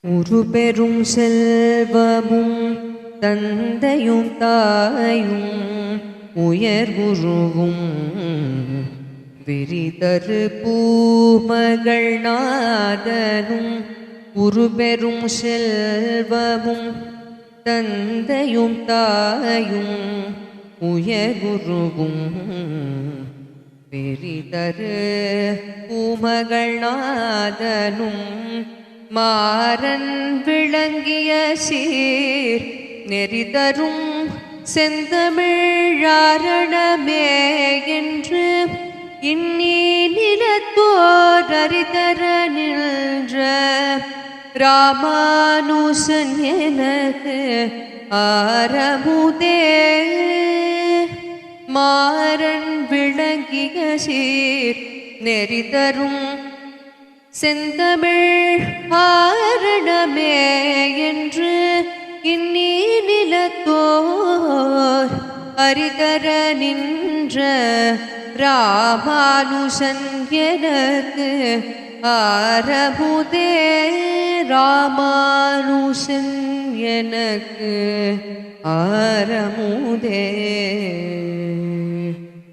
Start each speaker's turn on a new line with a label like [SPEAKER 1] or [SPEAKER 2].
[SPEAKER 1] ஒரு பெரும் செல்வமும் தந்தையும் தாயும் உயர் குருவும் விரிதரு பூமகள் நாதனும் ஒரு பெரும் செல்வமும் தந்தையும் தாயும் உயர் குருவும் விரிதரு பூமகள் நாதனும் மாறன் விளங்கிய சீர் நெறிதரும் செந்தமிழாரணமே என்று இன்னி நிலத்தோர் அறிதர நின்ற ராமானுசன் எனக்கு ஆரமுதே. மாறன் விளங்கிய சீர் நெறிதரும் செந்தமிழ் ஆரணமே என்று இன்னி நிலத்தோர் அறிதர நின்ற ராமானுசன் எனக்கு ஆரமுதே. ராமானுசன் எனக்கு ஆரமுதே.